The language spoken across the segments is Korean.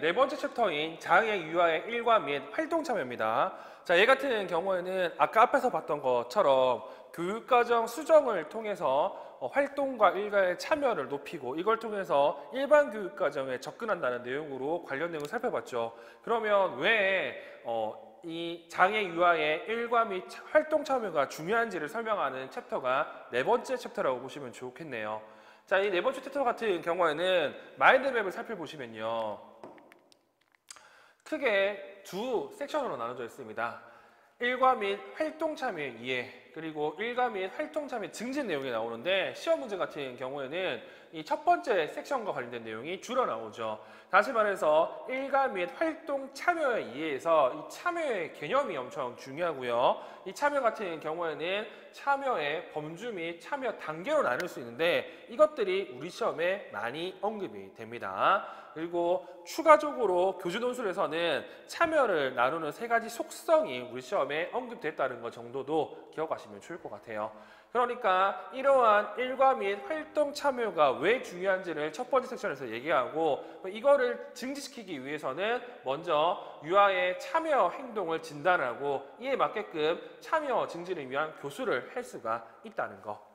네 번째 챕터인 장애 유아의 일과 및 활동 참여입니다. 자, 얘 같은 경우에는 아까 앞에서 봤던 것처럼 교육과정 수정을 통해서 활동과 일과의 참여를 높이고 이걸 통해서 일반 교육과정에 접근한다는 내용으로 관련 내용을 살펴봤죠. 그러면 왜 이 장애 유아의 일과 및 활동 참여가 중요한지를 설명하는 챕터가 네 번째 챕터라고 보시면 좋겠네요. 자, 이 네 번째 챕터 같은 경우에는 마인드맵을 살펴보시면요. 크게 두 섹션으로 나눠져 있습니다. 일과 및 활동 참여의 이해, 그리고 일과 및 활동 참여 증진 내용이 나오는데 시험 문제 같은 경우에는 이 첫 번째 섹션과 관련된 내용이 주로 나오죠. 다시 말해서 일과 및 활동 참여의 이해에서 이 참여의 개념이 엄청 중요하고요. 이 참여 같은 경우에는 참여의 범주 및 참여 단계로 나눌 수 있는데 이것들이 우리 시험에 많이 언급이 됩니다. 그리고 추가적으로 교주 논술에서는 참여를 나누는 세 가지 속성이 우리 시험에 언급됐다는 것 정도도 기억하시면 좋을 것 같아요. 그러니까 이러한 일과 및 활동 참여가 왜 중요한지를 첫 번째 섹션에서 얘기하고 이거를 증진시키기 위해서는 먼저 유아의 참여 행동을 진단하고 이에 맞게끔 참여 증진을 위한 교수를 할 수가 있다는 거.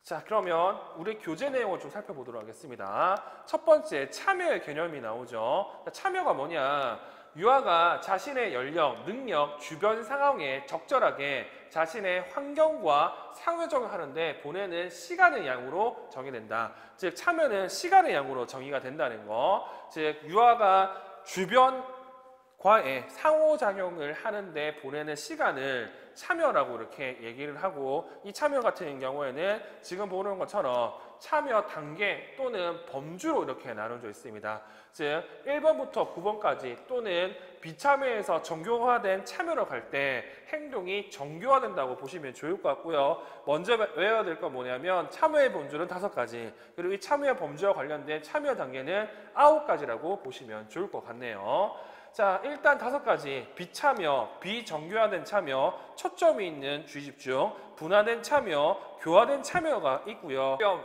자, 그러면 우리 교재 내용을 좀 살펴보도록 하겠습니다. 첫 번째, 참여의 개념이 나오죠. 참여가 뭐냐? 유아가 자신의 연령, 능력, 주변 상황에 적절하게 자신의 환경과 상호작용하는데 보내는 시간의 양으로 정의된다. 즉, 참여는 시간의 양으로 정의가 된다는 거. 즉, 유아가 주변과의 상호작용을 하는데 보내는 시간을 참여라고 이렇게 얘기를 하고 이 참여 같은 경우에는 지금 보는 것처럼 참여 단계 또는 범주로 이렇게 나눠져 있습니다. 즉 1번부터 9번까지 또는 비참여에서 정교화된 참여로 갈 때 행동이 정교화된다고 보시면 좋을 것 같고요. 먼저 외워야 될 건 뭐냐면 참여의 범주는 5가지 그리고 이 참여 범주와 관련된 참여 단계는 9가지라고 보시면 좋을 것 같네요. 자, 일단 5가지 비참여, 비정교화된 참여, 초점이 있는 주의집중, 분화된 참여, 교화된 참여가 있고요. 시험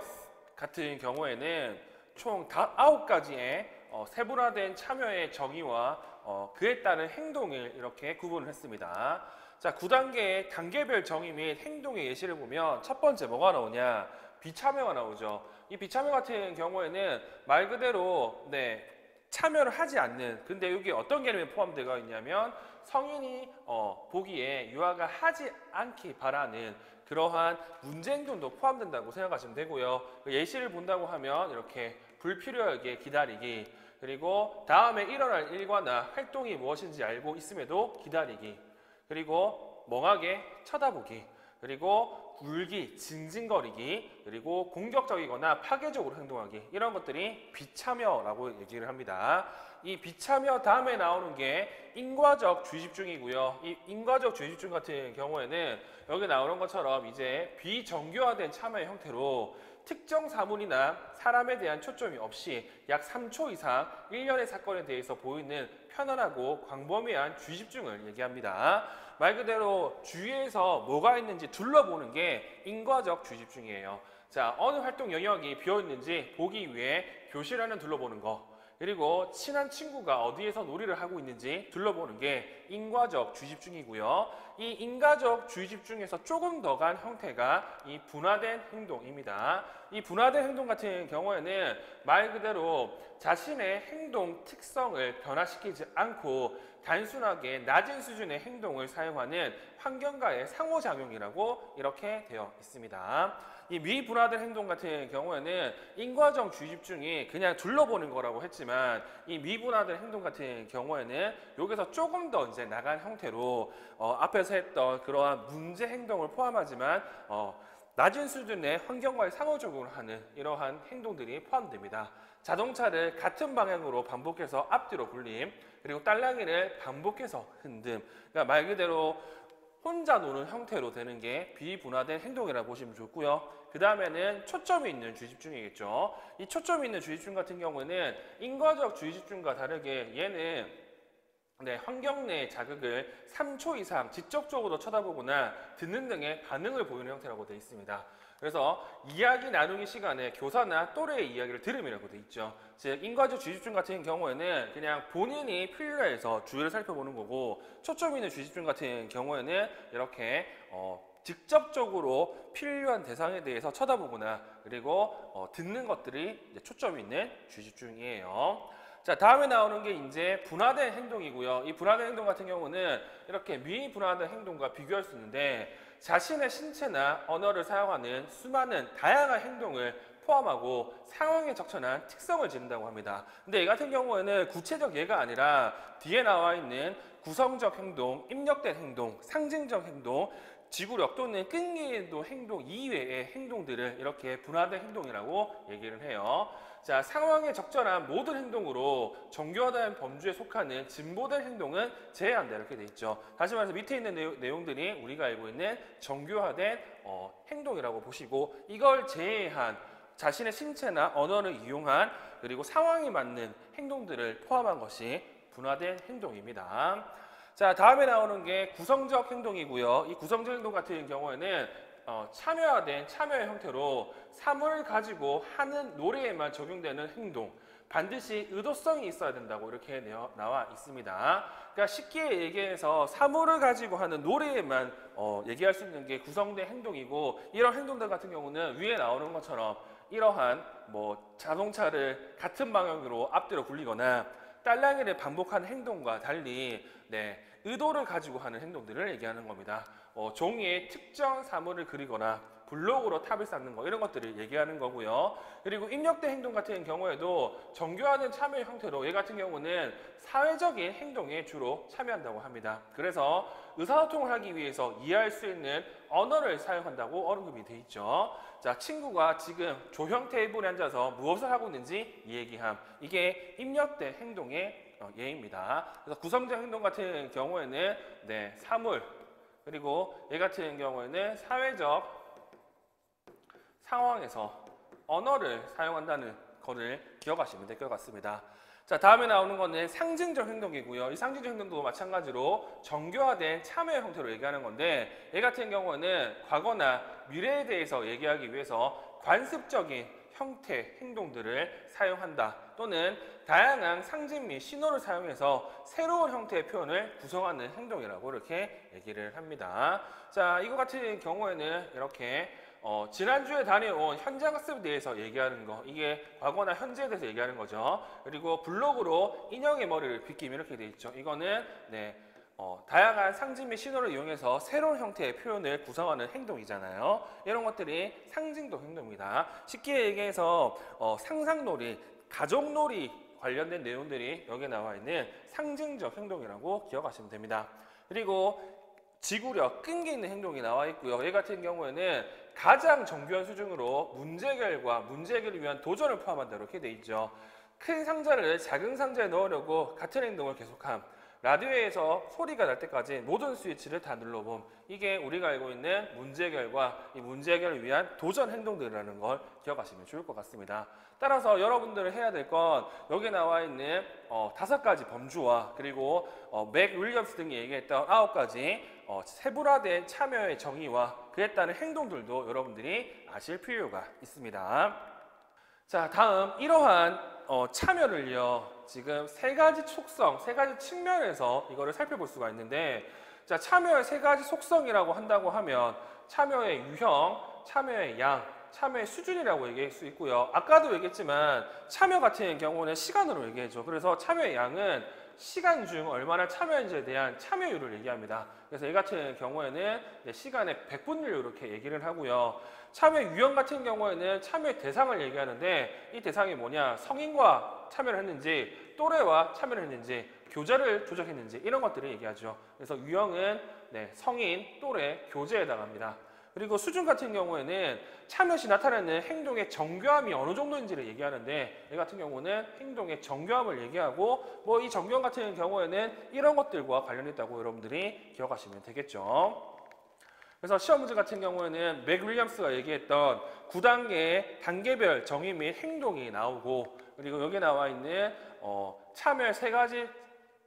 같은 경우에는 총 9가지의 세분화된 참여의 정의와 그에 따른 행동을 이렇게 구분을 했습니다. 자, 9단계의 단계별 정의 및 행동의 예시를 보면 첫 번째 뭐가 나오냐? 비참여가 나오죠. 이 비참여 같은 경우에는 말 그대로 참여를 하지 않는 근데 여기 어떤 개념이 포함되어 있냐면 성인이 보기에 유아가 하지 않기 바라는 그러한 문제 행동도 포함된다고 생각하시면 되고요. 예시를 본다고 하면 이렇게 불필요하게 기다리기 그리고 다음에 일어날 일과나 활동이 무엇인지 알고 있음에도 기다리기 그리고 멍하게 쳐다보기 그리고 울기, 징징거리기, 그리고 공격적이거나 파괴적으로 행동하기 이런 것들이 비참여라고 얘기를 합니다. 이 비참여 다음에 나오는 게 인과적 주의집중이고요. 이 인과적 주의집중 같은 경우에는 여기 나오는 것처럼 이제 비정교화된 참여의 형태로 특정 사물이나 사람에 대한 초점이 없이 약 3초 이상 일련의 사건에 대해서 보이는 편안하고 광범위한 주의집중을 얘기합니다. 말 그대로 주위에서 뭐가 있는지 둘러보는 게 인과적 주의집중이에요. 자, 어느 활동 영역이 비어있는지 보기 위해 교실 안을 둘러보는 거 그리고 친한 친구가 어디에서 놀이를 하고 있는지 둘러보는 게 인과적 주의집중이고요. 이 인과적 주의집중에서 조금 더 간 형태가 이 분화된 행동입니다. 이 분화된 행동 같은 경우에는 말 그대로 자신의 행동 특성을 변화시키지 않고 단순하게 낮은 수준의 행동을 사용하는 환경과의 상호작용이라고 이렇게 되어 있습니다. 이 미분화된 행동 같은 경우에는 인과적 주의집중이 그냥 둘러보는 거라고 했지만 이 미분화된 행동 같은 경우에는 여기서 조금 더 이제 나간 형태로 앞에서 했던 그러한 문제 행동을 포함하지만 낮은 수준의 환경과의 상호작용을 하는 이러한 행동들이 포함됩니다. 자동차를 같은 방향으로 반복해서 앞뒤로 굴림 그리고 딸랑이를 반복해서 흔듦 그러니까 말 그대로 혼자 노는 형태로 되는 게 비분화된 행동이라고 보시면 좋고요. 그 다음에는 초점이 있는 주의집중이겠죠. 이 초점이 있는 주의집중 같은 경우에는 인과적 주의집중과 다르게 얘는 환경 내 자극을 3초 이상 직접적으로 쳐다보거나 듣는 등의 반응을 보이는 형태라고 되어 있습니다. 그래서 이야기 나누기 시간에 교사나 또래의 이야기를 들음이라고 돼 있죠. 즉 인과적 주의집중 같은 경우에는 그냥 본인이 필요해서 주의를 살펴보는 거고, 초점 있는 주의집중 같은 경우에는 이렇게 직접적으로 필요한 대상에 대해서 쳐다보거나 그리고 듣는 것들이 이제 초점 있는 주의집중이에요. 자, 다음에 나오는 게 이제 분화된 행동이고요. 이 분화된 행동 같은 경우는 이렇게 미분화된 행동과 비교할 수 있는데, 자신의 신체나 언어를 사용하는 수많은 다양한 행동을 포함하고 상황에 적절한 특성을 지닌다고 합니다. 근데 이 같은 경우에는 구체적 예가 아니라 뒤에 나와 있는 구성적 행동, 입력된 행동, 상징적 행동, 지구력 또는 끈기도 행동 이외의 행동들을 이렇게 분화된 행동이라고 얘기를 해요. 자, 상황에 적절한 모든 행동으로 정교화된 범주에 속하는 진보된 행동은 제외한다 이렇게 돼 있죠. 다시 말해서 밑에 있는 내용들이 우리가 알고 있는 정교화된 행동이라고 보시고, 이걸 제외한 자신의 신체나 언어를 이용한 그리고 상황에 맞는 행동들을 포함한 것이 분화된 행동입니다. 자, 다음에 나오는 게 구성적 행동이고요. 이 구성적 행동 같은 경우에는 참여화된 참여의 형태로 사물을 가지고 하는 노래에만 적용되는 행동, 반드시 의도성이 있어야 된다고 이렇게 나와 있습니다. 그러니까 쉽게 얘기해서 사물을 가지고 하는 노래에만 얘기할 수 있는 게 구성된 행동이고, 이런 행동들 같은 경우는 위에 나오는 것처럼 이러한 자동차를 같은 방향으로 앞뒤로 굴리거나 딸랑이를 반복하는 행동과 달리 의도를 가지고 하는 행동들을 얘기하는 겁니다. 종이에 특정 사물을 그리거나 블록으로 탑을 쌓는 거, 이런 것들을 얘기하는 거고요. 그리고 입력된 행동 같은 경우에도 정교화된 참여의 형태로 얘 같은 경우는 사회적인 행동에 주로 참여한다고 합니다. 그래서 의사소통을 하기 위해서 이해할 수 있는 언어를 사용한다고 언급이 돼 있죠. 자, 친구가 지금 조형 테이블에 앉아서 무엇을 하고 있는지 이 얘기함. 이게 입력된 행동의 예입니다. 그래서 구성적 행동 같은 경우에는 사물, 그리고 얘 같은 경우에는 사회적 상황에서 언어를 사용한다는 것을 기억하시면 될 것 같습니다. 자, 다음에 나오는 거는 상징적 행동이고요. 이 상징적 행동도 마찬가지로 정교화된 참여의 형태로 얘기하는 건데, 얘 같은 경우는 과거나 미래에 대해서 얘기하기 위해서 관습적인 형태, 행동들을 사용한다, 또는 다양한 상징 및 신호를 사용해서 새로운 형태의 표현을 구성하는 행동이라고 이렇게 얘기를 합니다. 자, 이거 같은 경우에는 이렇게 지난주에 다녀온 현장학습에 대해서 얘기하는 거, 이게 과거나 현재에 대해서 얘기하는 거죠. 그리고 블록으로 인형의 머리를 빗김 이렇게 돼 있죠. 이거는 다양한 상징 및 신호를 이용해서 새로운 형태의 표현을 구성하는 행동이잖아요. 이런 것들이 상징적 행동입니다. 쉽게 얘기해서 상상놀이, 가족놀이 관련된 내용들이 여기에 나와 있는 상징적 행동이라고 기억하시면 됩니다. 그리고 지구력, 끈기 있는 행동이 나와 있고요. 얘 같은 경우에는 가장 정교한 수준으로 문제 해결과 문제 해결을 위한 도전을 포함한다 이렇게 돼 있죠. 큰 상자를 작은 상자에 넣으려고 같은 행동을 계속함. 라디오에서 소리가 날 때까지 모든 스위치를 다 눌러봄. 이게 우리가 알고 있는 문제 해결과 이 문제 해결을 위한 도전 행동들이라는 걸 기억하시면 좋을 것 같습니다. 따라서 여러분들이 해야 될 건 여기 나와 있는 5가지 범주와 그리고 맥 윌리엄스 등이 얘기했던 9가지 세분화된 참여의 정의와 그에 따른 행동들도 여러분들이 아실 필요가 있습니다. 자, 다음 이러한 참여를요, 지금 3가지 속성, 3가지 측면에서 이거를 살펴볼 수가 있는데, 자, 참여의 3가지 속성이라고 한다고 하면 참여의 유형, 참여의 양, 참여의 수준이라고 얘기할 수 있고요. 아까도 얘기했지만 참여 같은 경우는 시간으로 얘기해줘. 그래서 참여의 양은 시간 중 얼마나 참여했는지에 대한 참여율을 얘기합니다. 그래서 이 같은 경우에는 시간의 100분율 이렇게 얘기를 하고요. 참여 유형 같은 경우에는 참여의 대상을 얘기하는데, 이 대상이 뭐냐, 성인과 참여를 했는지, 또래와 참여를 했는지, 교재를 조작했는지, 이런 것들을 얘기하죠. 그래서 유형은 성인, 또래, 교재에 해당합니다. 그리고 수준 같은 경우에는 참여 시 나타나는 행동의 정교함이 어느 정도인지를 얘기하는데, 이 같은 경우는 행동의 정교함을 얘기하고, 이 정교함 같은 경우에는 이런 것들과 관련있다고 여러분들이 기억하시면 되겠죠. 그래서 시험 문제 같은 경우에는 맥 윌리엄스가 얘기했던 9단계의 단계별 정의 및 행동이 나오고, 그리고 여기 나와 있는 참여의 3가지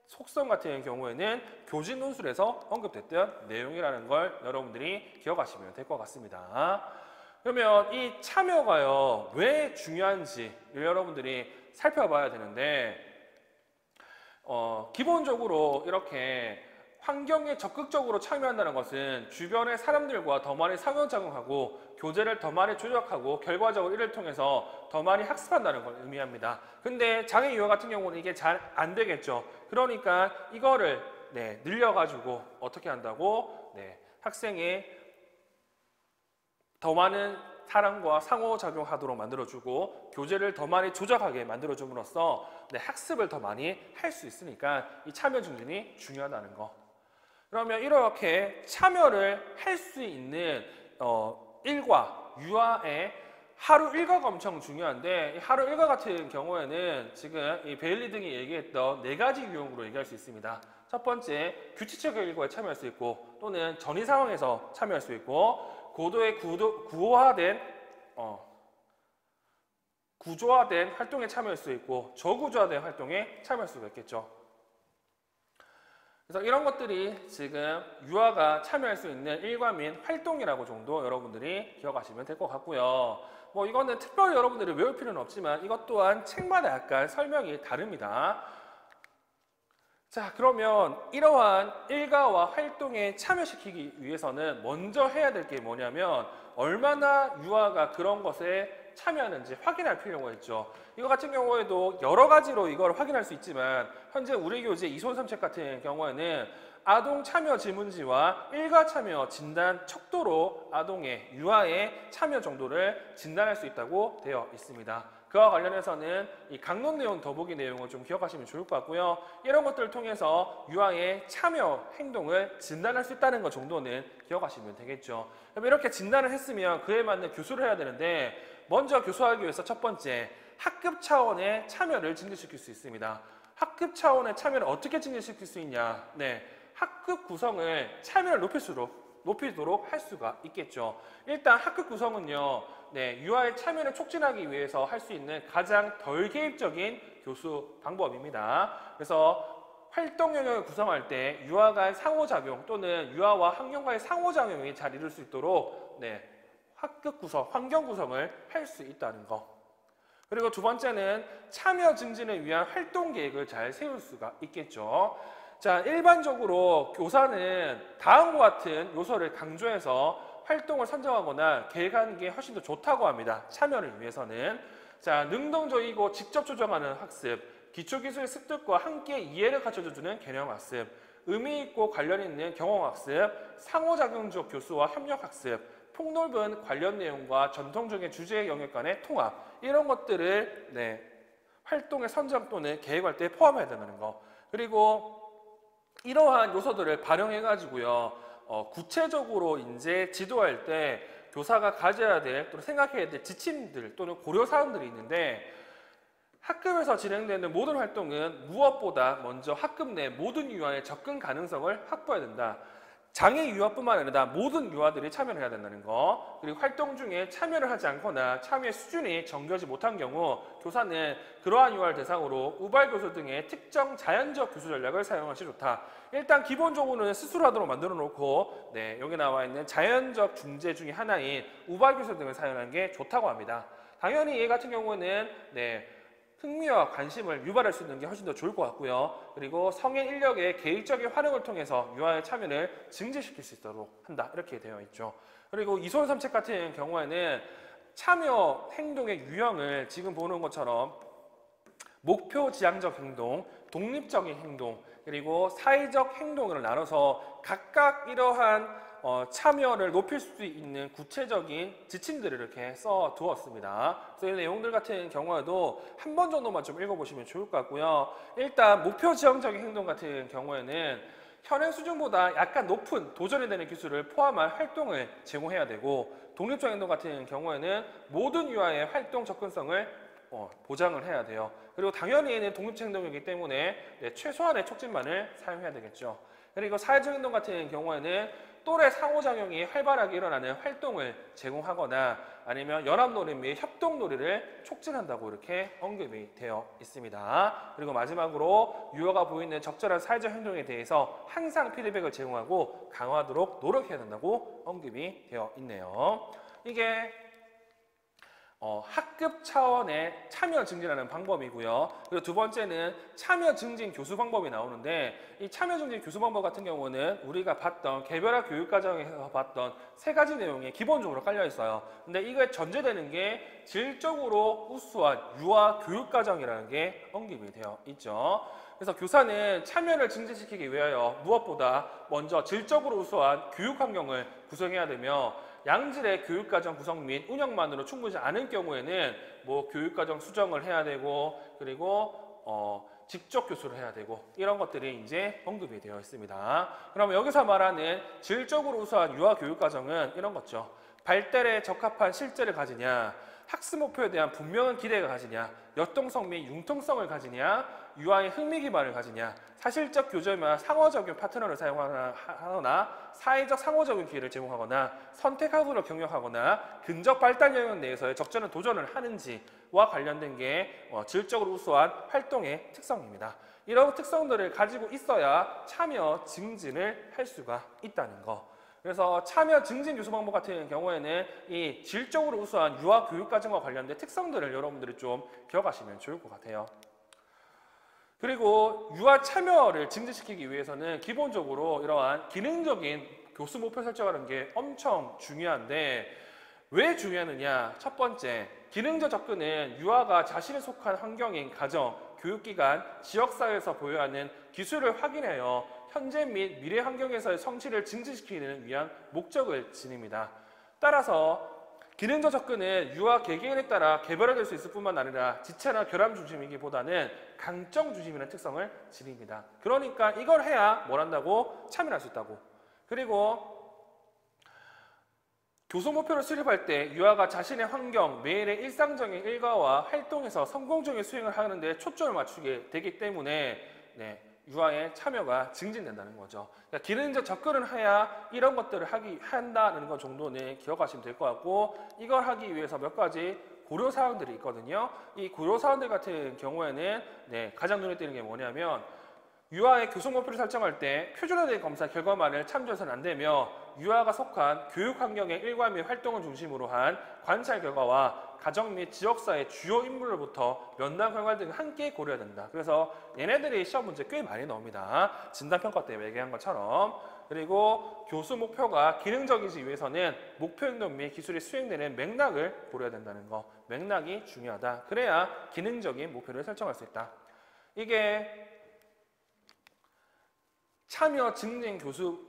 속성 같은 경우에는 교진 논술에서 언급됐던 내용이라는 걸 여러분들이 기억하시면 될 것 같습니다. 그러면 이 참여가요, 왜 중요한지 여러분들이 살펴봐야 되는데, 기본적으로 이렇게 환경에 적극적으로 참여한다는 것은 주변의 사람들과 더 많이 상호작용하고 교재를 더 많이 조작하고 결과적으로 이를 통해서 더 많이 학습한다는 걸 의미합니다. 근데 장애 유아 같은 경우는 이게 잘 안 되겠죠. 그러니까 이거를 늘려가지고 어떻게 한다고? 학생이 더 많은 사람과 상호작용하도록 만들어주고 교재를 더 많이 조작하게 만들어줌으로써 학습을 더 많이 할 수 있으니까 이 참여 증진이 중요하다는 거. 그러면 이렇게 참여를 할 수 있는 일과 유아의 하루 일과가 엄청 중요한데, 이 하루 일과 같은 경우에는 지금 이 베일리 등이 얘기했던 4가지 유형으로 얘기할 수 있습니다. 첫 번째, 규칙적인 일과에 참여할 수 있고 또는 전이 상황에서 참여할 수 있고, 고도의 구조화된 활동에 참여할 수 있고 저구조화된 활동에 참여할 수가 있겠죠. 그래서 이런 것들이 지금 유아가 참여할 수 있는 일과 및 활동이라고 정도 여러분들이 기억하시면 될 것 같고요. 뭐 이거는 특별히 여러분들이 외울 필요는 없지만 이것 또한 책마다 약간 설명이 다릅니다. 자, 그러면 이러한 일과와 활동에 참여시키기 위해서는 먼저 해야 될 게 뭐냐면 얼마나 유아가 그런 것에 참여하는지 확인할 필요가 있죠. 이거 같은 경우에도 여러 가지로 이걸 확인할 수 있지만 현재 우리 교재 이손3책 같은 경우에는 아동 참여 질문지와 일과 참여 진단 척도로 아동의 유아의 참여 정도를 진단할 수 있다고 되어 있습니다. 그와 관련해서는 이 강론 내용 더보기 내용을 좀 기억하시면 좋을 것 같고요. 이런 것들을 통해서 유아의 참여 행동을 진단할 수 있다는 것 정도는 기억하시면 되겠죠. 그럼 이렇게 진단을 했으면 그에 맞는 교수를 해야 되는데, 먼저 교수하기 위해서 첫 번째, 학급 차원의 참여를 증진시킬 수 있습니다. 학급 차원의 참여를 어떻게 증진시킬 수 있냐? 학급 구성을 참여를 높이도록 할 수가 있겠죠. 일단 학급 구성은요, 유아의 참여를 촉진하기 위해서 할 수 있는 가장 덜 개입적인 교수 방법입니다. 그래서 활동 영역을 구성할 때 유아 간 상호작용 또는 유아와 환경과의 상호작용이 잘 이룰 수 있도록 학급 구성, 환경 구성을 할 수 있다는 거. 그리고 두 번째는 참여 증진을 위한 활동 계획을 잘 세울 수가 있겠죠. 자, 일반적으로 교사는 다음과 같은 요소를 강조해서 활동을 선정하거나 계획하는 게 훨씬 더 좋다고 합니다. 참여를 위해서는. 자, 능동적이고 직접 조정하는 학습, 기초기술 습득과 함께 이해를 갖춰주는 개념학습, 의미 있고 관련 있는 경험학습, 상호작용적 교수와 협력학습, 폭넓은 관련 내용과 전통적인 주제 영역 간의 통합, 이런 것들을 활동의 선정 또는 계획할 때 포함해야 된다는 거. 그리고 이러한 요소들을 반영해가지고요, 구체적으로 이제 지도할 때 교사가 가져야 될 또는 생각해야 될 지침들 또는 고려사항들이 있는데, 학급에서 진행되는 모든 활동은 무엇보다 먼저 학급 내 모든 유아의 접근 가능성을 확보해야 된다. 장애 유아뿐만 아니라 모든 유아들이 참여를 해야 된다는 거. 그리고 활동 중에 참여를 하지 않거나 참여의 수준이 정교하지 못한 경우 교사는 그러한 유아를 대상으로 우발 교수 등의 특정 자연적 교수 전략을 사용하시 좋다. 일단 기본적으로는 스스로 하도록 만들어 놓고 여기 나와 있는 자연적 중재 중에 하나인 우발 교수 등을 사용하는 게 좋다고 합니다. 당연히 얘 같은 경우는 흥미와 관심을 유발할 수 있는 게 훨씬 더 좋을 것 같고요. 그리고 성인 인력의 계획적인 활용을 통해서 유아의 참여를 증진시킬 수 있도록 한다. 이렇게 되어 있죠. 그리고 이손3책 같은 경우에는 참여 행동의 유형을 지금 보는 것처럼 목표 지향적 행동, 독립적인 행동, 그리고 사회적 행동을 나눠서 각각 이러한 참여를 높일 수 있는 구체적인 지침들을 이렇게 써 두었습니다. 그래서 이 내용들 같은 경우에도 한 번 정도만 좀 읽어보시면 좋을 것 같고요. 일단 목표 지향적인 행동 같은 경우에는 현행 수준보다 약간 높은 도전이 되는 기술을 포함한 활동을 제공해야 되고, 독립적 행동 같은 경우에는 모든 유아의 활동 접근성을 보장을 해야 돼요. 그리고 당연히 얘는 독립적 행동이기 때문에 최소한의 촉진만을 사용해야 되겠죠. 그리고 사회적 행동 같은 경우에는 또래 상호작용이 활발하게 일어나는 활동을 제공하거나 아니면 연합놀이 및 협동놀이를 촉진한다고 이렇게 언급이 되어 있습니다. 그리고 마지막으로 유아가 보이는 적절한 사회적 행동에 대해서 항상 피드백을 제공하고 강화하도록 노력해야 된다고 언급이 되어 있네요. 이게 학급 차원의 참여 증진하는 방법이고요. 그리고 두 번째는 참여 증진 교수 방법이 나오는데 이 참여 증진 교수 방법 같은 경우는 우리가 봤던 개별화 교육과정에서 봤던 세 가지 내용이 기본적으로 깔려 있어요. 근데 이거에 전제되는 게 질적으로 우수한 유아 교육과정이라는 게 언급이 되어 있죠. 그래서 교사는 참여를 증진시키기 위하여 무엇보다 먼저 질적으로 우수한 교육 환경을 구성해야 되며 양질의 교육과정 구성 및 운영만으로 충분하지 않은 경우에는 뭐 교육과정 수정을 해야 되고 그리고 직접 교수를 해야 되고 이런 것들이 이제 언급이 되어 있습니다. 그러면 여기서 말하는 질적으로 우수한 유아 교육과정은 이런 거죠. 발달에 적합한 실제를 가지냐, 학습 목표에 대한 분명한 기대가 가지냐, 역동성 및 융통성을 가지냐, 유아의 흥미 기반을 가지냐, 사실적 교제나 상호적인 파트너를 사용하거나 사회적 상호적인 기회를 제공하거나 선택학으로 경영하거나 근접 발달 영역 내에서의 적절한 도전을 하는지와 관련된 게 질적으로 우수한 활동의 특성입니다. 이런 특성들을 가지고 있어야 참여 증진을 할 수가 있다는 거. 그래서 참여 증진 교수 방법 같은 경우에는 이 질적으로 우수한 유아 교육과정과 관련된 특성들을 여러분들이 좀 기억하시면 좋을 것 같아요. 그리고 유아 참여를 증진시키기 위해서는 기본적으로 이러한 기능적인 교수 목표 설정하는 게 엄청 중요한데 왜 중요하느냐? 첫 번째, 기능적 접근은 유아가 자신이 속한 환경인 가정, 교육기관, 지역사회에서 보유하는 기술을 확인하여 현재 및 미래 환경에서의 성취를 증진시키는 위한 목적을 지닙니다. 따라서 기능적 접근은 유아 개개인에 따라 개별화될 수 있을 뿐만 아니라 지체나 결함 중심이기보다는 강점 중심이라는 특성을 지닙니다. 그러니까 이걸 해야 뭘 한다고? 참여할 수 있다고. 그리고 교수 목표를 수립할 때 유아가 자신의 환경, 매일의 일상적인 일과와 활동에서 성공적인 수행을 하는 데 초점을 맞추게 되기 때문에 유아의 참여가 증진된다는 거죠. 그러니까 기능적 접근을 해야 이런 것들을 한다는 것 정도는 기억하시면 될 것 같고 이걸 하기 위해서 몇 가지 고려사항들이 있거든요. 이 고려사항들 같은 경우에는 가장 눈에 띄는 게 뭐냐면 유아의 교수 목표를 설정할 때 표준화된 검사 결과만을 참조해서는 안 되며 유아가 속한 교육 환경의 일과 및 활동을 중심으로 한 관찰 결과와 가정 및 지역사회 주요 인물로부터 면담 결과 등을 함께 고려해야 된다. 그래서 얘네들이 시험 문제 꽤 많이 나옵니다. 진단평가 때 얘기한 것처럼. 그리고 교수 목표가 기능적이기 위해서는 목표 행동 및 기술이 수행되는 맥락을 고려해야 된다는 거. 맥락이 중요하다. 그래야 기능적인 목표를 설정할 수 있다. 이게 참여 증진 교수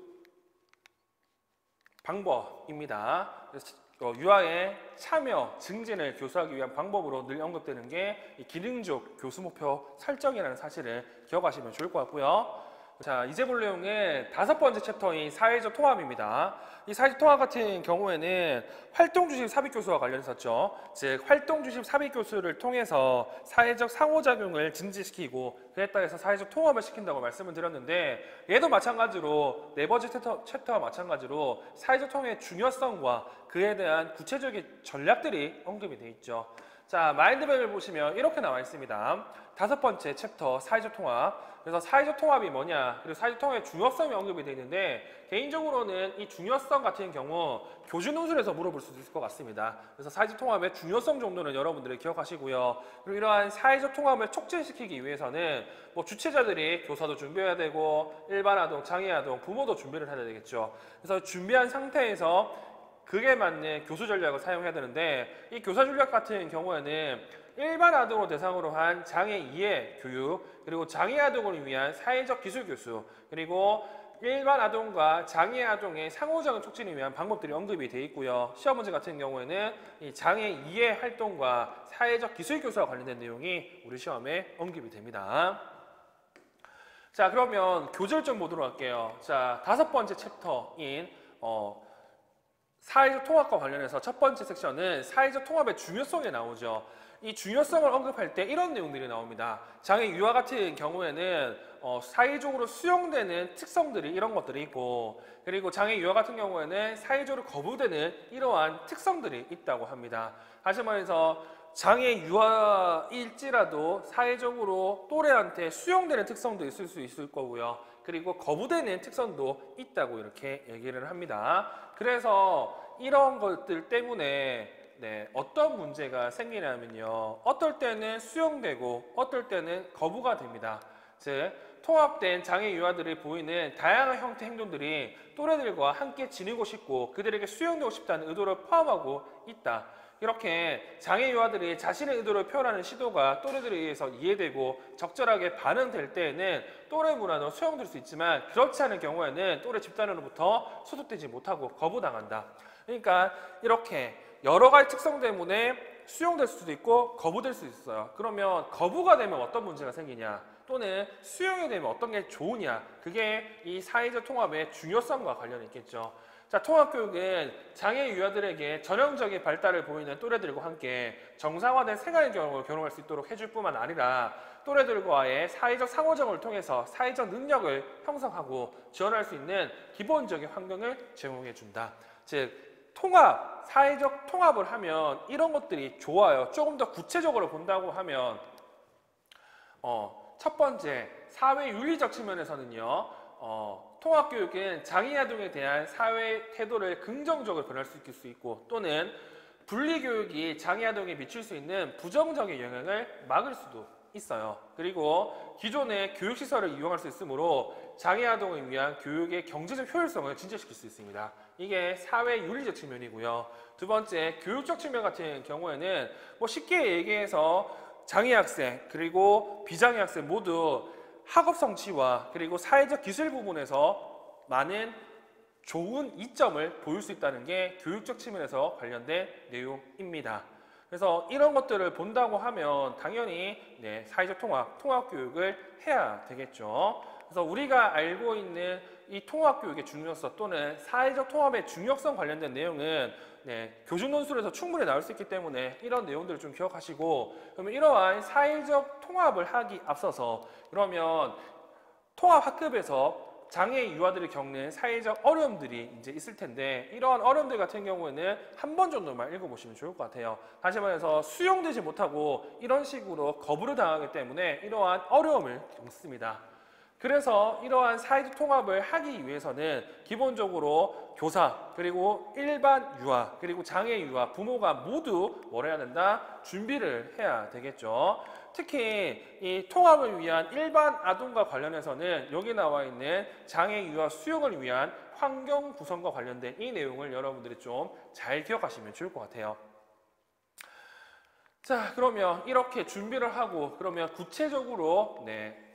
방법입니다. 유아의 참여 증진을 교수하기 위한 방법으로 늘 언급되는 게 기능적 교수 목표 설정이라는 사실을 기억하시면 좋을 것 같고요. 자, 이제 볼 내용은 5번째 챕터인 사회적 통합입니다. 이 사회적 통합 같은 경우에는 활동주식 삽입교수와 관련했었죠. 즉 활동주식 삽입교수를 통해서 사회적 상호작용을 증진시키고 그에 따라서 사회적 통합을 시킨다고 말씀을 드렸는데 얘도 마찬가지로 4번째 챕터와 마찬가지로 사회적 통합의 중요성과 그에 대한 구체적인 전략들이 언급이 되어 있죠. 자, 마인드맵을 보시면 이렇게 나와 있습니다. 5번째 챕터 사회적 통합. 그래서 사회적 통합이 뭐냐, 그리고 사회적 통합의 중요성이 언급이 되어 있는데 개인적으로는 이 중요성 같은 경우 교주 논술에서 물어볼 수도 있을 것 같습니다. 그래서 사회적 통합의 중요성 정도는 여러분들이 기억하시고요. 그리고 이러한 사회적 통합을 촉진시키기 위해서는 뭐 주체자들이 교사도 준비해야 되고 일반 아동, 장애 아동, 부모도 준비를 해야 되겠죠. 그래서 준비한 상태에서 그에 맞는 교수 전략을 사용해야 되는데 이 교사 전략 같은 경우에는 일반 아동을 대상으로 한 장애 이해 교육, 그리고 장애 아동을 위한 사회적 기술 교수, 그리고 일반 아동과 장애 아동의 상호작용 촉진을 위한 방법들이 언급이 되어 있고요. 시험 문제 같은 경우에는 이 장애 이해 활동과 사회적 기술 교수와 관련된 내용이 우리 시험에 언급이 됩니다. 자, 그러면 교재를 좀 보도록 할게요. 자, 5번째 챕터인 사회적 통합과 관련해서 첫 번째 섹션은 사회적 통합의 중요성에 나오죠. 이 중요성을 언급할 때 이런 내용들이 나옵니다. 장애 유아 같은 경우에는 사회적으로 수용되는 특성들이 이런 것들이 있고 그리고 장애 유아 같은 경우에는 사회적으로 거부되는 이러한 특성들이 있다고 합니다. 다시 말해서 장애 유아일지라도 사회적으로 또래한테 수용되는 특성도 있을 수 있을 거고요. 그리고 거부되는 특성도 있다고 이렇게 얘기를 합니다. 그래서 이런 것들 때문에 어떤 문제가 생기냐면요. 어떨 때는 수용되고 어떨 때는 거부가 됩니다. 즉 통합된 장애 유아들이 보이는 다양한 형태 행동들이 또래들과 함께 지내고 싶고 그들에게 수용되고 싶다는 의도를 포함하고 있다. 이렇게 장애 유아들이 자신의 의도를 표현하는 시도가 또래들에 의해서 이해되고 적절하게 반응될 때에는 또래 문화도 수용될 수 있지만 그렇지 않은 경우에는 또래 집단으로부터 소속되지 못하고 거부당한다. 그러니까 이렇게 여러 가지 특성 때문에 수용될 수도 있고 거부될 수도 있어요. 그러면 거부가 되면 어떤 문제가 생기냐 또는 수용이 되면 어떤 게 좋으냐, 그게 이 사회적 통합의 중요성과 관련이 있겠죠. 자, 통합교육은 장애 유아들에게 전형적인 발달을 보이는 또래들과 함께 정상화된 생활 경험을 경험할 수 있도록 해줄 뿐만 아니라 또래들과의 사회적 상호작용을 통해서 사회적 능력을 형성하고 지원할 수 있는 기본적인 환경을 제공해 준다. 즉 사회적 통합을 하면 이런 것들이 좋아요. 조금 더 구체적으로 본다고 하면 첫 번째, 사회 윤리적 측면에서는요. 통합교육은 장애아동에 대한 사회 태도를 긍정적으로 변할 수 있고 또는 분리교육이 장애아동에 미칠 수 있는 부정적인 영향을 막을 수도 있어요. 그리고 기존의 교육시설을 이용할 수 있으므로 장애아동을 위한 교육의 경제적 효율성을 진전시킬 수 있습니다. 이게 사회 윤리적 측면이고요. 두 번째, 교육적 측면 같은 경우에는 쉽게 얘기해서 장애 학생 그리고 비장애 학생 모두 학업 성취와 그리고 사회적 기술 부분에서 많은 좋은 이점을 보일 수 있다는 게 교육적 측면에서 관련된 내용입니다. 그래서 이런 것들을 본다고 하면 당연히 사회적 통합교육을 해야 되겠죠. 그래서 우리가 알고 있는 이 통합교육의 중요성 또는 사회적 통합의 중요성 관련된 내용은 교준 논술에서 충분히 나올 수 있기 때문에 이런 내용들을 좀 기억하시고, 그러면 이러한 사회적 통합을 하기 앞서서 그러면 통합학급에서 장애 유아들이 겪는 사회적 어려움들이 이제 있을 텐데 이러한 어려움들 같은 경우에는 한 번 정도만 읽어보시면 좋을 것 같아요. 다시 말해서 수용되지 못하고 이런 식으로 거부를 당하기 때문에 이러한 어려움을 겪습니다. 그래서 이러한 사회적 통합을 하기 위해서는 기본적으로 교사, 그리고 일반 유아, 그리고 장애 유아, 부모가 모두 뭘 해야 된다? 준비를 해야 되겠죠. 특히 이 통합을 위한 일반 아동과 관련해서는 여기 나와 있는 장애 유아 수용을 위한 환경 구성과 관련된 이 내용을 여러분들이 좀 잘 기억하시면 좋을 것 같아요. 자, 그러면 이렇게 준비를 하고 그러면 구체적으로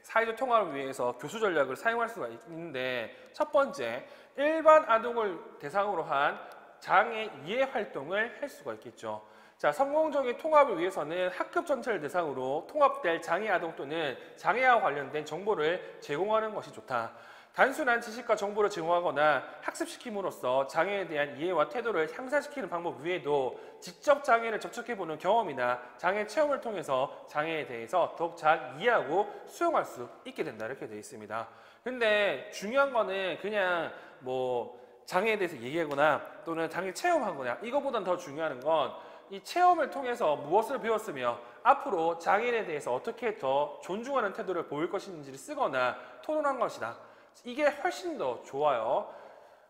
사회적 통합을 위해서 교수 전략을 사용할 수가 있는데, 첫 번째, 일반 아동을 대상으로 한 장애 이해 활동을 할 수가 있겠죠. 자, 성공적인 통합을 위해서는 학급 전체를 대상으로 통합될 장애 아동 또는 장애와 관련된 정보를 제공하는 것이 좋다. 단순한 지식과 정보를 제공하거나 학습시킴으로써 장애에 대한 이해와 태도를 향상시키는 방법 외에도 직접 장애를 접촉해보는 경험이나 장애 체험을 통해서 장애에 대해서 더욱 잘 이해하고 수용할 수 있게 된다, 이렇게 되어 있습니다. 근데 중요한 거는 그냥 장애에 대해서 얘기하거나 또는 장애 체험하거나 이거보단 더 중요한 건 이 체험을 통해서 무엇을 배웠으며 앞으로 장애인에 대해서 어떻게 더 존중하는 태도를 보일 것인지를 쓰거나 토론한 것이다. 이게 훨씬 더 좋아요.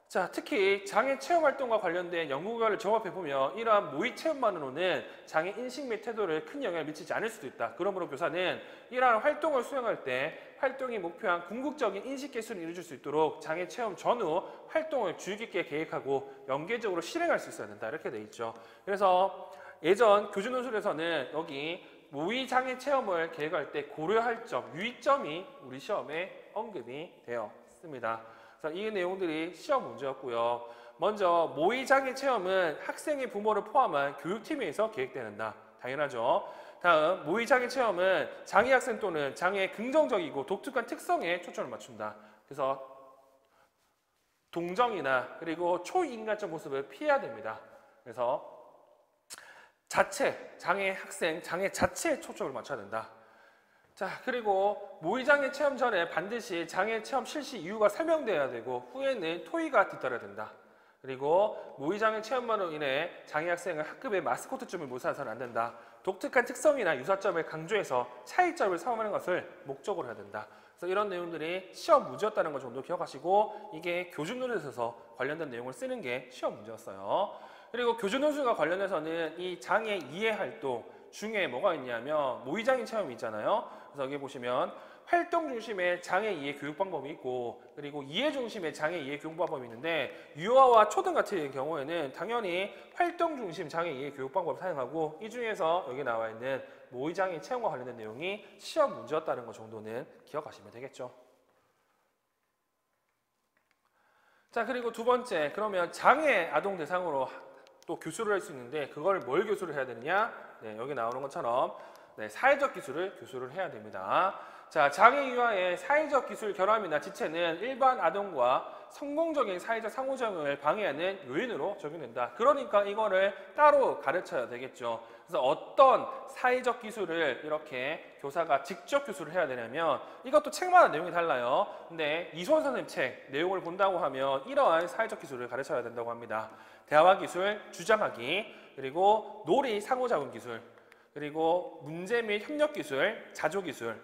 자, 특히 장애 체험 활동과 관련된 연구 결과를 종합해보면 이러한 모의 체험만으로는 장애 인식 및 태도를 큰 영향을 미치지 않을 수도 있다. 그러므로 교사는 이러한 활동을 수행할 때 활동이 목표한 궁극적인 인식 개선을 이루어질 수 있도록 장애 체험 전후 활동을 주의 깊게 계획하고 연계적으로 실행할 수 있어야 된다, 이렇게 돼 있죠. 그래서 예전 교준 논술에서는 여기 모의 장애 체험을 계획할 때 고려할 점, 유의점이 우리 시험에 언급이 되어 있습니다. 그래서 이 내용들이 시험 문제였고요. 먼저 모의 장애 체험은 학생의 부모를 포함한 교육팀에서 계획된다. 당연하죠. 다음, 모의 장애 체험은 장애 학생 또는 장애의 긍정적이고 독특한 특성에 초점을 맞춘다. 그래서 동정이나 그리고 초인간적 모습을 피해야 됩니다. 그래서 장애 학생, 장애 자체에 초점을 맞춰야 된다. 자, 그리고 모의장애 체험 전에 반드시 장애 체험 실시 이유가 설명되어야 되고 후에는 토의가 뒤따라야 된다. 그리고 모의장애 체험만으로 인해 장애 학생은 학급의 마스코트점을 모사해서는 안 된다. 독특한 특성이나 유사점을 강조해서 차이점을 삼는 것을 목적으로 해야 된다. 그래서 이런 내용들이 시험 문제였다는 것 정도 기억하시고 이게 교준 논술에서 관련된 내용을 쓰는 게 시험 문제였어요. 그리고 교준훈수가 관련해서는 이 장애 이해 활동 중에 뭐가 있냐면 모의장애 체험이 있잖아요. 그래서 여기 보시면 활동 중심의 장애 이해 교육 방법이 있고, 그리고 이해 중심의 장애 이해 교육 방법이 있는데, 유아와 초등 같은 경우에는 당연히 활동 중심 장애 이해 교육 방법을 사용하고, 이 중에서 여기 나와 있는 모의장애 체험과 관련된 내용이 시험 문제였다는 것 정도는 기억하시면 되겠죠. 자, 그리고 두 번째, 그러면 장애 아동 대상으로 또 교수를 할 수 있는데, 그걸 뭘 교수를 해야 되느냐? 네, 여기 나오는 것처럼 사회적 기술을 교수를 해야 됩니다. 자, 장애 유아의 사회적 기술 결함이나 지체는 일반 아동과 성공적인 사회적 상호작용을 방해하는 요인으로 적용된다. 그러니까 이거를 따로 가르쳐야 되겠죠. 그래서 어떤 사회적 기술을 이렇게 교사가 직접 교수를 해야 되냐면, 이것도 책마다 내용이 달라요. 근데 이소원 선생님 책 내용을 본다고 하면 이러한 사회적 기술을 가르쳐야 된다고 합니다. 대화 기술, 주장하기, 그리고 놀이 상호작용 기술, 그리고 문제 및 협력 기술, 자조 기술,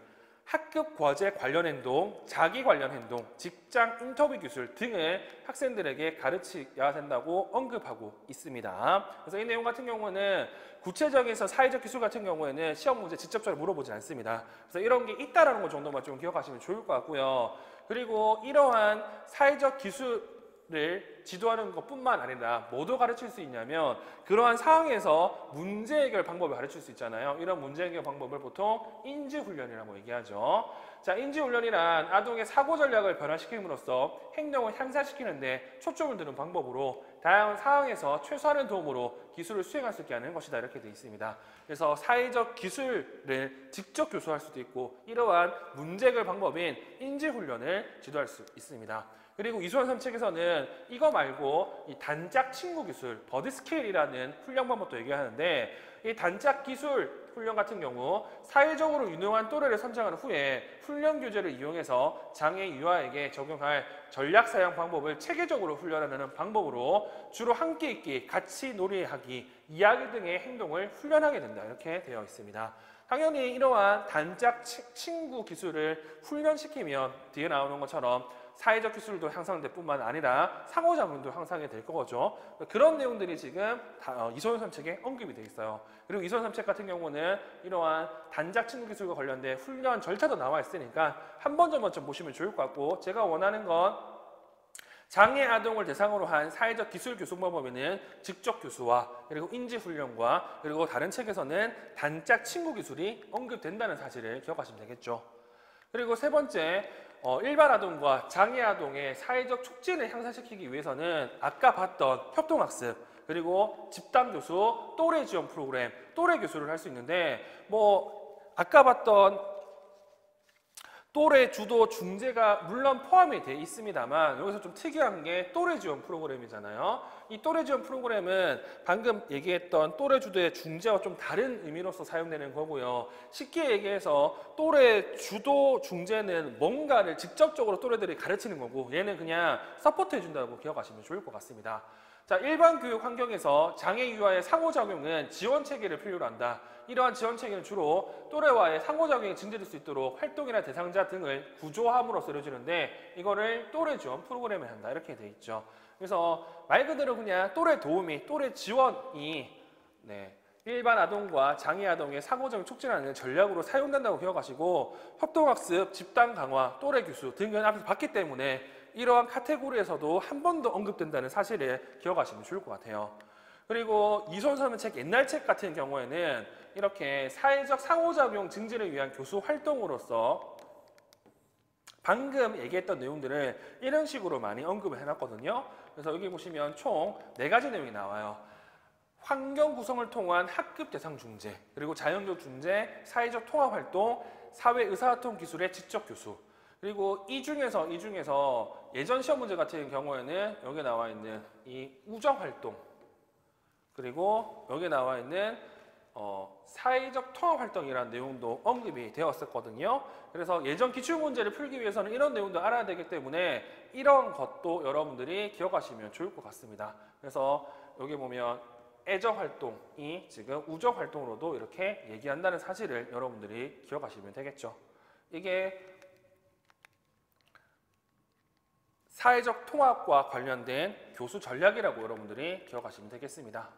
학급 과제 관련 행동, 자기 관련 행동, 직장 인터뷰 기술 등을 학생들에게 가르쳐야 된다고 언급하고 있습니다. 그래서 이 내용 같은 경우는 구체적에서 사회적 기술 같은 경우에는 시험 문제 직접적으로 물어보지 않습니다. 그래서 이런 게 있다라는 것 정도만 좀 기억하시면 좋을 것 같고요. 그리고 이러한 사회적 기술을 지도하는 것뿐만 아니라 뭐도 가르칠 수 있냐면, 그러한 상황에서 문제 해결 방법을 가르칠 수 있잖아요. 이런 문제 해결 방법을 보통 인지훈련이라고 얘기하죠. 자, 인지훈련이란 아동의 사고 전략을 변화시킴으로써 행동을 향상시키는데 초점을 두는 방법으로 다양한 상황에서 최소한의 도움으로 기술을 수행할 수 있게 하는 것이다, 이렇게 되어 있습니다. 그래서 사회적 기술을 직접 교수할 수도 있고, 이러한 문제 해결 방법인 인지훈련을 지도할 수 있습니다. 그리고 이소연 선책에서는 이거 말고 이 단짝 친구 기술, 버드 스케일이라는 훈련 방법도 얘기하는데, 이 단짝 기술 훈련 같은 경우 사회적으로 유능한 또래를 선정한 후에 훈련 교재를 이용해서 장애 유아에게 적용할 전략 사용 방법을 체계적으로 훈련하는 방법으로 주로 함께 있기, 같이 놀이하기, 이야기 등의 행동을 훈련하게 된다, 이렇게 되어 있습니다. 당연히 이러한 단짝 친구 기술을 훈련시키면 뒤에 나오는 것처럼 사회적 기술도 향상될 뿐만 아니라 상호작용도 향상이 될 거죠. 그런 내용들이 지금 이소연 선책에 언급이 되어 있어요. 그리고 이소연 선책 같은 경우는 이러한 단짝 친구 기술과 관련된 훈련 절차도 나와 있으니까 한 번 좀 보시면 좋을 것 같고, 제가 원하는 건 장애 아동을 대상으로 한 사회적 기술 교수 방법에는 직접 교수와 그리고 인지훈련과 그리고 다른 책에서는 단짝 친구 기술이 언급된다는 사실을 기억하시면 되겠죠. 그리고 세 번째, 일반 아동과 장애 아동의 사회적 촉진을 향상시키기 위해서는 아까 봤던 협동학습, 그리고 집단교수, 또래 지원 프로그램, 또래 교수를 할 수 있는데, 아까 봤던 또래 주도 중재가 물론 포함이 되어 있습니다만, 여기서 좀 특이한 게 또래 지원 프로그램이잖아요. 이 또래 지원 프로그램은 방금 얘기했던 또래 주도의 중재와 좀 다른 의미로서 사용되는 거고요. 쉽게 얘기해서 또래 주도 중재는 뭔가를 직접적으로 또래들이 가르치는 거고, 얘는 그냥 서포트 해준다고 기억하시면 좋을 것 같습니다. 자, 일반 교육 환경에서 장애 유아의 상호작용은 지원 체계를 필요로 한다. 이러한 지원 체계는 주로 또래와의 상호작용이 증대될 수 있도록 활동이나 대상자 등을 구조함으로써 이루어지는데, 이거를 또래 지원 프로그램에 한다, 이렇게 돼 있죠. 그래서 말 그대로 그냥 또래 도우미, 또래 지원이 일반 아동과 장애 아동의 상호작용 촉진하는 전략으로 사용된다고 기억하시고, 협동학습, 집단 강화, 또래 교수 등은 앞에서 봤기 때문에 이러한 카테고리에서도 한 번 더 언급된다는 사실을 기억하시면 좋을 것 같아요. 그리고 이소연 선생님 책, 옛날 책 같은 경우에는 이렇게 사회적 상호작용 증진을 위한 교수 활동으로서 방금 얘기했던 내용들을 이런 식으로 많이 언급을 해놨거든요. 그래서 여기 보시면 총 4가지 내용이 나와요. 환경 구성을 통한 학급 대상 중재, 그리고 자연교육 중재, 사회적 통합 활동, 사회 의사소통 기술의 직접 교수, 그리고 이 중에서 예전 시험 문제 같은 경우에는 여기 나와 있는 이 우정 활동, 그리고 여기 나와 있는 사회적 통합 활동이라는 내용도 언급이 되었었거든요. 그래서 예전 기출 문제를 풀기 위해서는 이런 내용도 알아야 되기 때문에 이런 것도 여러분들이 기억하시면 좋을 것 같습니다. 그래서 여기 보면 애정 활동이 지금 우정 활동으로도 이렇게 얘기한다는 사실을 여러분들이 기억하시면 되겠죠. 이게 사회적 통합과 관련된 교수 전략이라고 여러분들이 기억하시면 되겠습니다.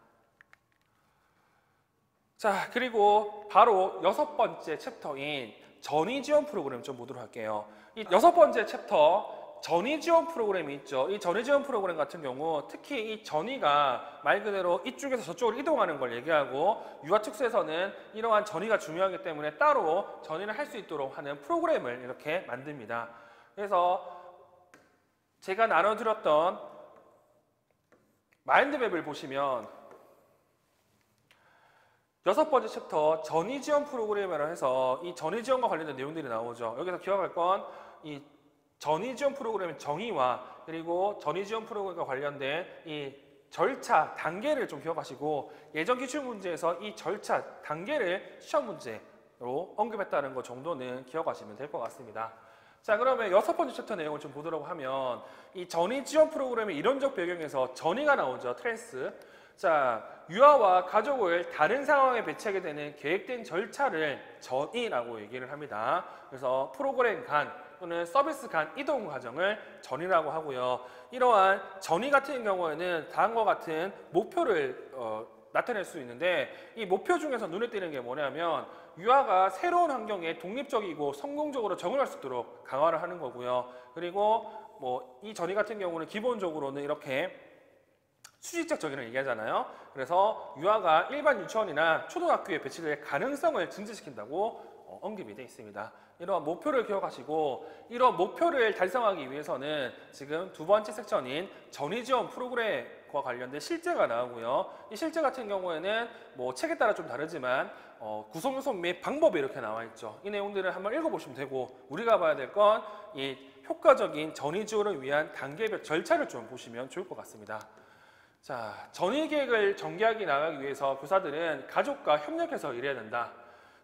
자, 그리고 바로 6번째 챕터인 전위 지원 프로그램 좀 보도록 할게요. 이 6번째 챕터 전위 지원 프로그램이 있죠. 이 전위 지원 프로그램 같은 경우 특히 이 전위가 말 그대로 이쪽에서 저쪽으로 이동하는 걸 얘기하고 유아특수에서는 이러한 전위가 중요하기 때문에 따로 전위를 할 수 있도록 하는 프로그램을 이렇게 만듭니다. 그래서 제가 나눠드렸던 마인드맵을 보시면 6번째 챕터 전위 지원 프로그램이라 해서 이 전위 지원과 관련된 내용들이 나오죠. 여기서 기억할 건 이 전위 지원 프로그램의 정의와 그리고 전위 지원 프로그램과 관련된 이 절차, 단계를 좀 기억하시고 예전 기출 문제에서 이 절차, 단계를 시험 문제로 언급했다는 것 정도는 기억하시면 될 것 같습니다. 자, 그러면 6번째 챕터 내용을 좀 보도록 하면 이 전위 지원 프로그램의 이론적 배경에서 전위가 나오죠. 트랜스. 자, 유아와 가족을 다른 상황에 배치하게 되는 계획된 절차를 전위라고 얘기를 합니다. 그래서 프로그램 간 또는 서비스 간 이동 과정을 전위라고 하고요. 이러한 전위 같은 경우에는 다음과 같은 목표를 나타낼 수 있는데 이 목표 중에서 눈에 띄는 게 뭐냐면 유아가 새로운 환경에 독립적이고 성공적으로 적응할 수 있도록 강화를 하는 거고요. 그리고 뭐 이 전위 같은 경우는 기본적으로는 이렇게 수직적 적용을 얘기하잖아요. 그래서 유아가 일반 유치원이나 초등학교에 배치될 가능성을 증진시킨다고 언급이 되어 있습니다. 이러한 목표를 기억하시고 이러한 목표를 달성하기 위해서는 지금 2번째 섹션인 전위 지원 프로그램과 관련된 실제가 나오고요. 이 실제 같은 경우에는 뭐 책에 따라 좀 다르지만 구성 요소 및 방법이 이렇게 나와 있죠. 이 내용들을 한번 읽어보시면 되고 우리가 봐야 될 건 이 효과적인 전위 지원을 위한 단계별 절차를 좀 보시면 좋을 것 같습니다. 자, 전위 계획을 전개하기 나가기 위해서 교사들은 가족과 협력해서 일해야 된다.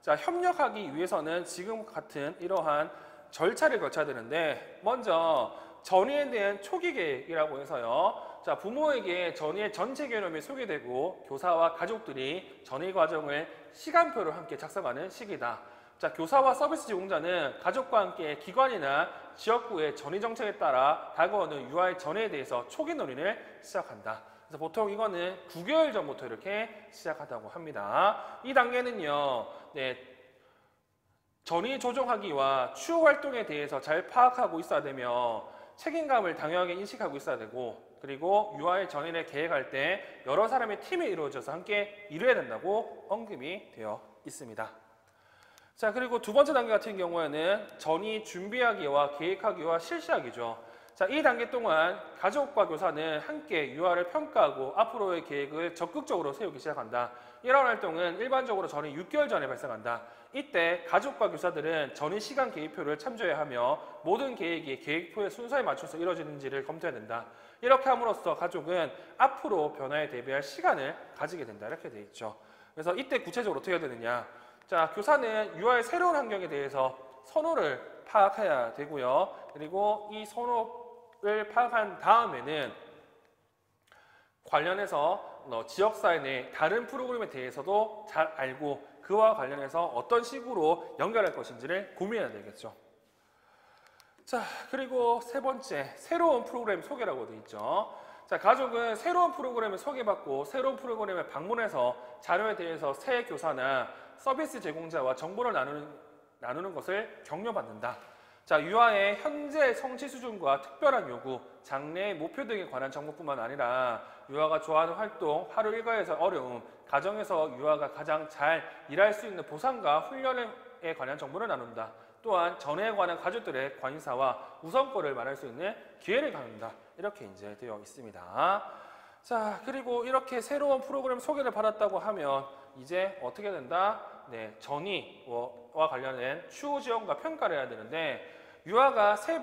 자, 협력하기 위해서는 지금 같은 이러한 절차를 거쳐야 되는데 먼저 전위에 대한 초기 계획이라고 해서요. 자, 부모에게 전위의 전체 개념이 소개되고 교사와 가족들이 전위 과정을 시간표를 함께 작성하는 시기다. 자, 교사와 서비스 제공자는 가족과 함께 기관이나 지역구의 전위 정책에 따라 다가오는 유아의 전위에 대해서 초기 논의를 시작한다. 그래서 보통 이거는 9개월 전부터 이렇게 시작하다고 합니다. 이 단계는요, 전위 조정하기와 추후 활동에 대해서 잘 파악하고 있어야 되며 책임감을 당연하게 인식하고 있어야 되고 그리고 유아의 전위를 계획할 때 여러 사람의 팀이 이루어져서 함께 이뤄야 된다고 언급이 되어 있습니다. 자, 그리고 2번째 단계 같은 경우에는 전위 준비하기와 계획하기와 실시하기죠. 자, 이 단계 동안 가족과 교사는 함께 유아를 평가하고 앞으로의 계획을 적극적으로 세우기 시작한다. 이런 활동은 일반적으로 전위 6개월 전에 발생한다. 이때 가족과 교사들은 전위 시간 계획표를 참조해야 하며 모든 계획이 계획표의 순서에 맞춰서 이루어지는지를 검토해야 된다. 이렇게 함으로써 가족은 앞으로 변화에 대비할 시간을 가지게 된다. 이렇게 되어 있죠. 그래서 이때 구체적으로 어떻게 해야 되느냐. 자, 교사는 유아의 새로운 환경에 대해서 선호를 파악해야 되고요. 그리고 이 선호를 파악한 다음에는 관련해서 지역사회 내 다른 프로그램에 대해서도 잘 알고 그와 관련해서 어떤 식으로 연결할 것인지를 고민해야 되겠죠. 자, 그리고 3번째, 새로운 프로그램 소개라고 되어 있죠. 자, 가족은 새로운 프로그램을 소개받고 새로운 프로그램에 방문해서 자료에 대해서 새 교사나 서비스 제공자와 정보를 나누는 것을 격려받는다. 자, 유아의 현재 성취 수준과 특별한 요구, 장래의 목표 등에 관한 정보뿐만 아니라 유아가 좋아하는 활동, 하루 일과에서 어려움, 가정에서 유아가 가장 잘 일할 수 있는 보상과 훈련에 관한 정보를 나눈다. 또한 전해에 관한 가족들의 관심사와 우선권을 말할 수 있는 기회를 갖는다. 이렇게 이제 되어 있습니다. 자, 그리고 이렇게 새로운 프로그램 소개를 받았다고 하면 이제 어떻게 된다? 네, 전위와 관련된 추후 지원과 평가를 해야 되는데 유아가 새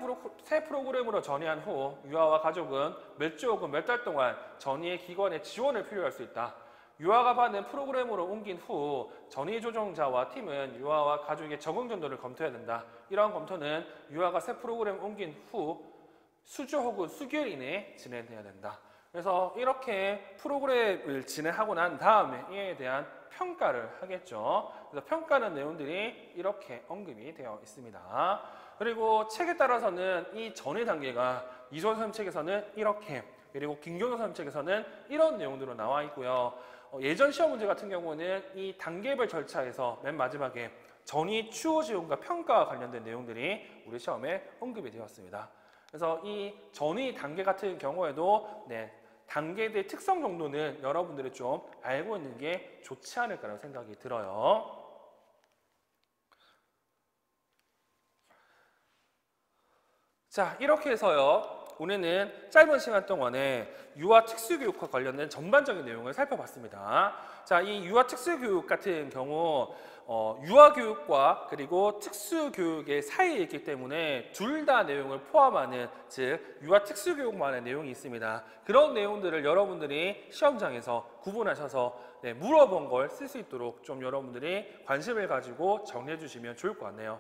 프로그램으로 전이한 후 유아와 가족은 몇 주 혹은 몇 달 동안 전이의 기관의 지원을 필요할 수 있다. 유아가 받는 프로그램으로 옮긴 후 전이 조정자와 팀은 유아와 가족의 적응 정도를 검토해야 된다. 이러한 검토는 유아가 새 프로그램 옮긴 후 수주 혹은 수개월 이내에 진행해야 된다. 그래서 이렇게 프로그램을 진행하고 난 다음에 이에 대한 평가를 하겠죠. 그래서 평가는 내용들이 이렇게 언급이 되어 있습니다. 그리고 책에 따라서는 이 전의 단계가 이소연 선생님 책에서는 이렇게, 그리고 김경호 선생님 책에서는 이런 내용들로 나와 있고요. 예전 시험 문제 같은 경우는 이 단계별 절차에서 맨 마지막에 전이 추후 지원과 평가와 관련된 내용들이 우리 시험에 언급이 되었습니다. 그래서 이 전의 단계 같은 경우에도 단계의 특성 정도는 여러분들이 좀 알고 있는 게 좋지 않을까라는 생각이 들어요. 자, 이렇게 해서요. 우리는 짧은 시간 동안에 유아 특수교육과 관련된 전반적인 내용을 살펴봤습니다. 자, 이 유아 특수교육 같은 경우 유아교육과 그리고 특수교육의 사이에 있기 때문에 둘 다 내용을 포함하는, 즉 유아 특수교육만의 내용이 있습니다. 그런 내용들을 여러분들이 시험장에서 구분하셔서 물어본 걸 쓸 수 있도록 좀 여러분들이 관심을 가지고 정리해 주시면 좋을 것 같네요.